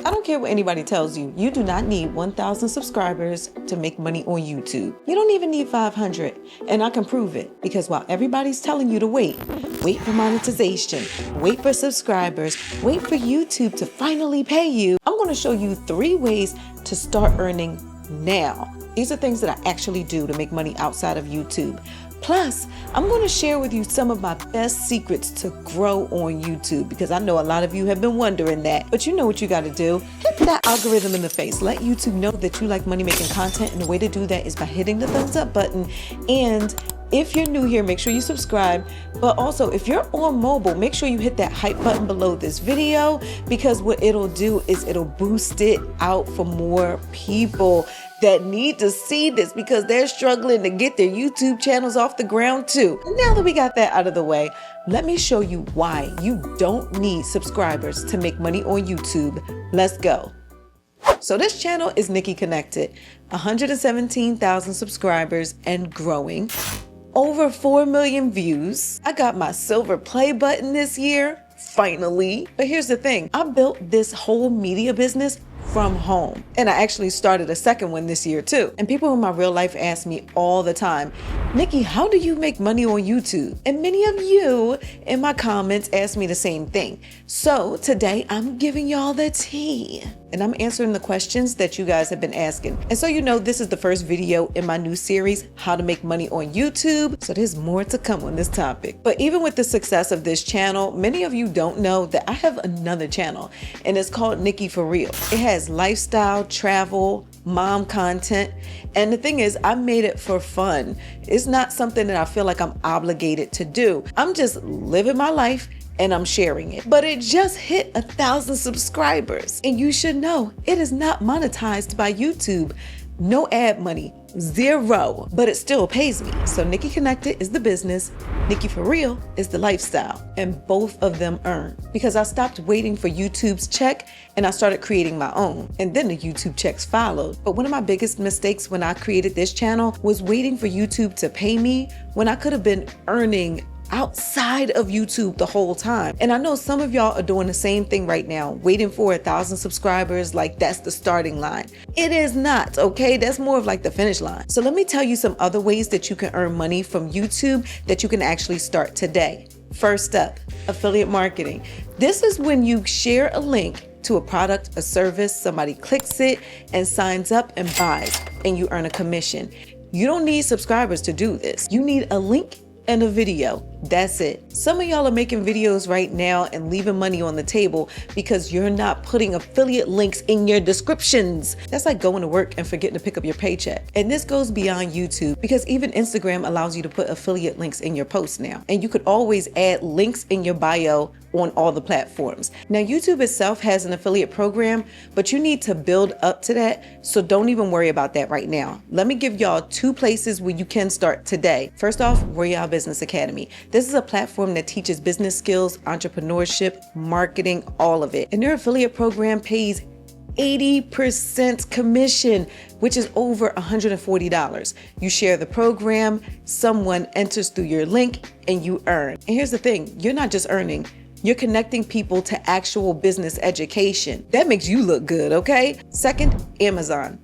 I don't care what anybody tells you. You do not need 1,000 subscribers to make money on YouTube. You don't even need 500. And I can prove it because while everybody's telling you to wait for monetization, wait for subscribers, wait for YouTube to finally pay you, I'm going to show you 3 ways to start earning now. These are things that I actually do to make money outside of YouTube. Plus, I'm going to share with you some of my best secrets to grow on YouTube because I know a lot of you have been wondering that, but you know what you got to do. Hit that algorithm in the face. Let YouTube know that you like money making content, and the way to do that is by hitting the thumbs up button. And if you're new here, make sure you subscribe. But also, if you're on mobile, make sure you hit that hype button below this video because what it'll do is it'll boost it out for more people that need to see this because they're struggling to get their YouTube channels off the ground too. Now that we got that out of the way, let me show you why you don't need subscribers to make money on YouTube. Let's go. So this channel is Nikki Connected, 117,000 subscribers and growing, over 4 million views. I got my silver play button this year, finally. But here's the thing, I built this whole media business from home. And I actually started a second one this year too. And people in my real life ask me all the time, Nikki, how do you make money on YouTube? And many of you in my comments ask me the same thing. So today I'm giving y'all the tea. And I'm answering the questions that you guys have been asking. And so you know this is the first video in my new series, How to Make Money on YouTube. So there's more to come on this topic. But even with the success of this channel, many of you don't know that I have another channel and it's called Nikki For Real. It has lifestyle, travel, mom content. And the thing is, I made it for fun. It's not something that I feel like I'm obligated to do. I'm just living my life and I'm sharing it. But it just hit 1,000 subscribers. And you should know it is not monetized by YouTube. No ad money, 0, but it still pays me. So Nikki Connected is the business, Nikki For Real is the lifestyle, and both of them earn. Because I stopped waiting for YouTube's check and I started creating my own, and then the YouTube checks followed. But one of my biggest mistakes when I created this channel was waiting for YouTube to pay me when I could have been earning outside of YouTube the whole time. And I know some of y'all are doing the same thing right now, waiting for 1,000 subscribers like that's the starting line. It is not, okay? That's more of like the finish line. So let me tell you some other ways that you can earn money from YouTube that you can actually start today. First up, affiliate marketing. This is when you share a link to a product, a service, somebody clicks it and signs up and buys, and you earn a commission. You don't need subscribers to do this. You need a link and a video. That's it. Some of y'all are making videos right now and leaving money on the table because you're not putting affiliate links in your descriptions. That's like going to work and forgetting to pick up your paycheck. And this goes beyond YouTube because even Instagram allows you to put affiliate links in your posts now. And you could always add links in your bio on all the platforms. Now, YouTube itself has an affiliate program, but you need to build up to that. So don't even worry about that right now. Let me give y'all 2 places where you can start today. First off, Royale Business Academy. This is a platform that teaches business skills, entrepreneurship, marketing, all of it. And their affiliate program pays 80% commission, which is over $140. You share the program, someone enters through your link, and you earn. And here's the thing, you're not just earning, you're connecting people to actual business education. That makes you look good, okay? Second, Amazon.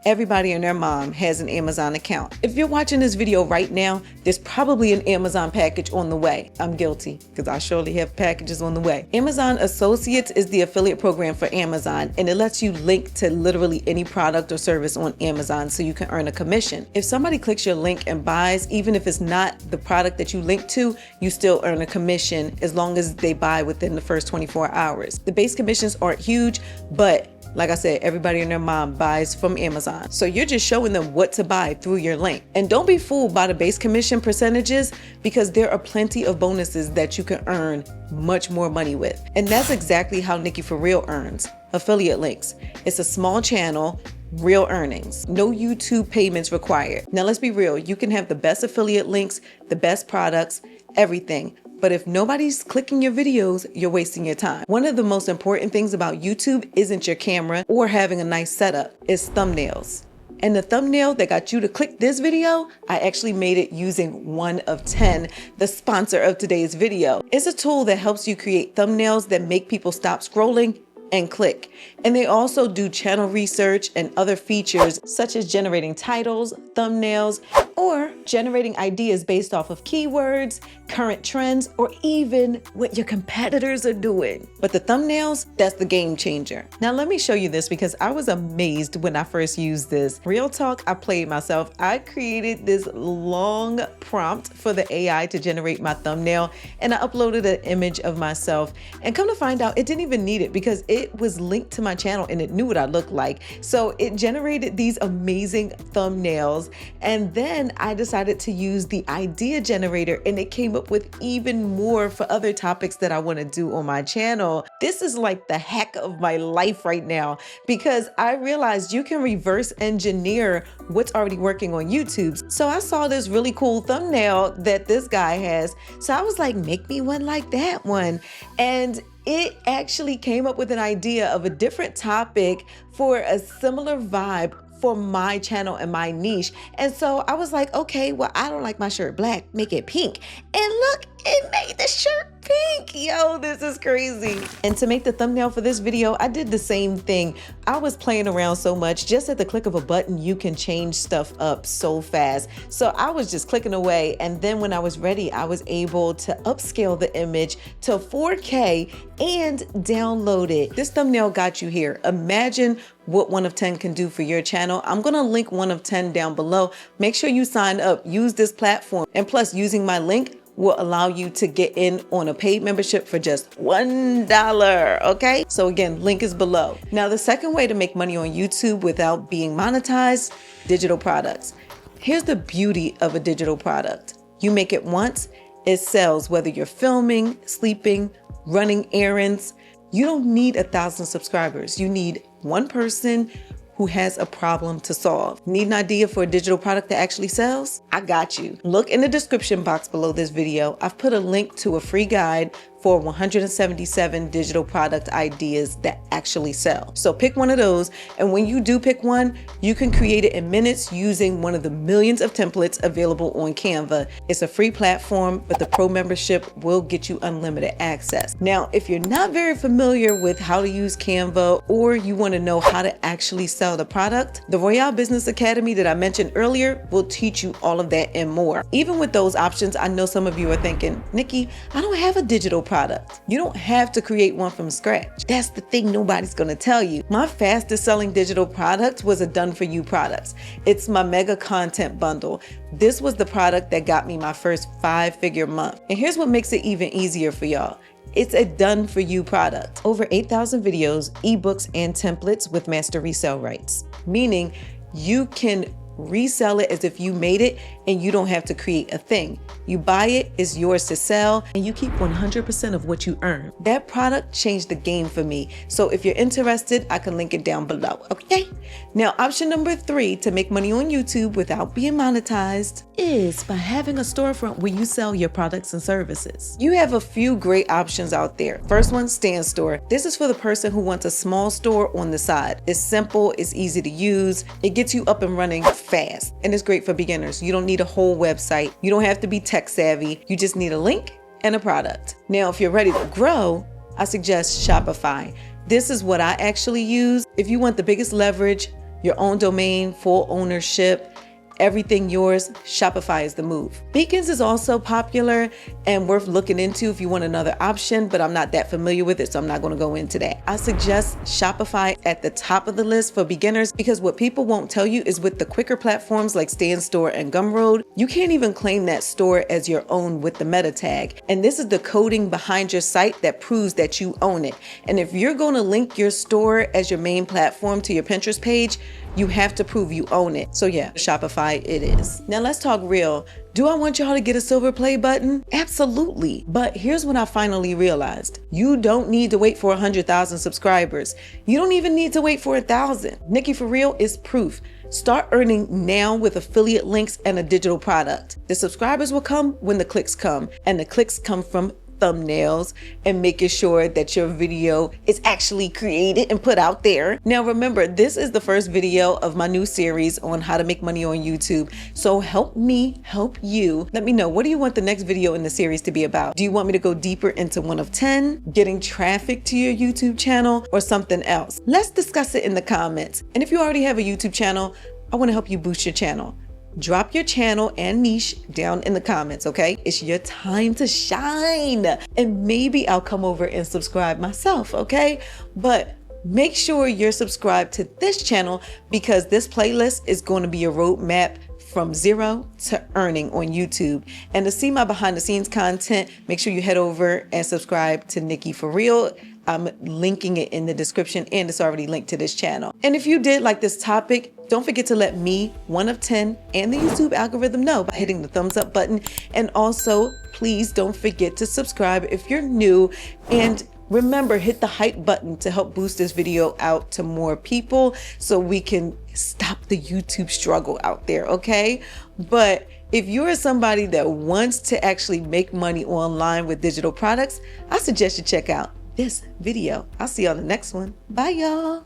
Everybody and their mom has an Amazon account. If you're watching this video right now, there's probably an Amazon package on the way. I'm guilty because I surely have packages on the way. Amazon Associates is the affiliate program for Amazon, and it lets you link to literally any product or service on Amazon so you can earn a commission. If somebody clicks your link and buys, even if it's not the product that you link to, you still earn a commission as long as they buy within the first 24 hours. The base commissions aren't huge, but like I said, everybody and their mom buys from Amazon. So you're just showing them what to buy through your link. And don't be fooled by the base commission percentages because there are plenty of bonuses that you can earn much more money with. And that's exactly how Nikki For Real earns. Affiliate links. It's a small channel, real earnings. No YouTube payments required. Now let's be real. You can have the best affiliate links, the best products, everything. But if nobody's clicking your videos, you're wasting your time. One of the most important things about YouTube isn't your camera or having a nice setup, it's thumbnails. And the thumbnail that got you to click this video, I actually made it using 1 of 10, the sponsor of today's video. It's a tool that helps you create thumbnails that make people stop scrolling and click. And they also do channel research and other features such as generating titles, thumbnails, or generating ideas based off of keywords, current trends, or even what your competitors are doing. But the thumbnails, that's the game changer. Now let me show you this because I was amazed when I first used this. Real talk, I played myself. I created this long prompt for the AI to generate my thumbnail, and I uploaded an image of myself, and come to find out it didn't even need it because it was linked to my channel and it knew what I looked like. So it generated these amazing thumbnails, and then I decided to use the idea generator and it came up with even more for other topics that I want to do on my channel. This is like the hack of my life right now because I realized you can reverse engineer what's already working on YouTube. So I saw this really cool thumbnail that this guy has. So I was like, make me one like that one. And it actually came up with an idea of a different topic for a similar vibe for my channel and my niche. And so I was like, okay, well, I don't like my shirt black, make it pink. And look, it made the shirt pink. Yo, this is crazy. And to make the thumbnail for this video, I did the same thing. I was playing around so much. Just at the click of a button, you can change stuff up so fast. So I was just clicking away. And then when I was ready, I was able to upscale the image to 4K and download it. This thumbnail got you here. Imagine what 1 of 10 can do for your channel. I'm gonna link 1 of 10 down below. Make sure you sign up, use this platform. And plus, using my link will allow you to get in on a paid membership for just $1, okay? So again, link is below. Now, the second way to make money on YouTube without being monetized, digital products. Here's the beauty of a digital product. You make it once, it sells, whether you're filming, sleeping, running errands. You don't need 1,000 subscribers. You need one person who has a problem to solve. Need an idea for a digital product that actually sells? I got you. Look in the description box below this video. I've put a link to a free guide for 177 digital product ideas that actually sell. So pick one of those, and when you do pick one, you can create it in minutes using one of the millions of templates available on Canva. It's a free platform, but the pro membership will get you unlimited access. Now, if you're not very familiar with how to use Canva, or you want to know how to actually sell the product, the Royale Business Academy that I mentioned earlier will teach you all of that and more. Even with those options, I know some of you are thinking, Nikki, I don't have a digital product. You don't have to create one from scratch. That's the thing nobody's gonna tell you. My fastest selling digital product was a done for you product. It's my mega content bundle. This was the product that got me my first 5-figure month. And here's what makes it even easier for y'all. It's a done for you product. Over 8,000 videos, ebooks, and templates with master resale rights, meaning you can resell it as if you made it and you don't have to create a thing. You buy it, it's yours to sell, and you keep 100% of what you earn. That product changed the game for me. So if you're interested, I can link it down below, okay? Now, option number 3 to make money on YouTube without being monetized is by having a storefront where you sell your products and services. You have a few great options out there. First one, StanStore. This is for the person who wants a small store on the side. It's simple, it's easy to use, it gets you up and running fast, and it's great for beginners. You don't need a whole website. You don't have to be tech savvy. You just need a link and a product. Now, if you're ready to grow, I suggest Shopify. This is what I actually use. If you want the biggest leverage, your own domain, full ownership, everything yours, Shopify is the move. Beacons is also popular and worth looking into if you want another option, but I'm not that familiar with it, so I'm not going to go into that. I suggest Shopify at the top of the list for beginners because what people won't tell you is with the quicker platforms like StanStore and Gumroad, you can't even claim that store as your own with the meta tag. And this is the coding behind your site that proves that you own it. And if you're going to link your store as your main platform to your Pinterest page, you have to prove you own it. So yeah, Shopify it is. Now let's talk real. Do I want y'all to get a silver play button? Absolutely. But here's what I finally realized. You don't need to wait for 100,000 subscribers. You don't even need to wait for 1,000. Nikki for Real is proof. Start earning now with affiliate links and a digital product. The subscribers will come when the clicks come, and the clicks come from thumbnails and making sure that your video is actually created and put out there. Now remember, this is the first video of my new series on how to make money on YouTube. So help me help you. Let me know, what do you want the next video in the series to be about? Do you want me to go deeper into 1 of 10, getting traffic to your YouTube channel, or something else? Let's discuss it in the comments. And if you already have a YouTube channel, I want to help you boost your channel. Drop your channel and niche down in the comments, okay? It's your time to shine. And maybe I'll come over and subscribe myself, okay? But make sure you're subscribed to this channel, because this playlist is going to be a roadmap from zero to earning on YouTube. And to see my behind the scenes content, make sure you head over and subscribe to Nikki For Real. I'm linking it in the description, and it's already linked to this channel. And if you did like this topic, don't forget to let me, 1 of 10, and the YouTube algorithm know by hitting the thumbs up button. And also, please don't forget to subscribe if you're new. And remember, hit the hype button to help boost this video out to more people so we can stop the YouTube struggle out there, okay? But if you're somebody that wants to actually make money online with digital products, I suggest you check out this video. I'll see you on the next one. Bye, y'all.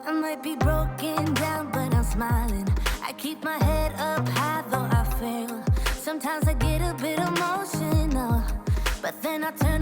I might be broken down, but I'm smiling. I keep my head up high, though I fail. Sometimes I get a bit emotional, but then I turn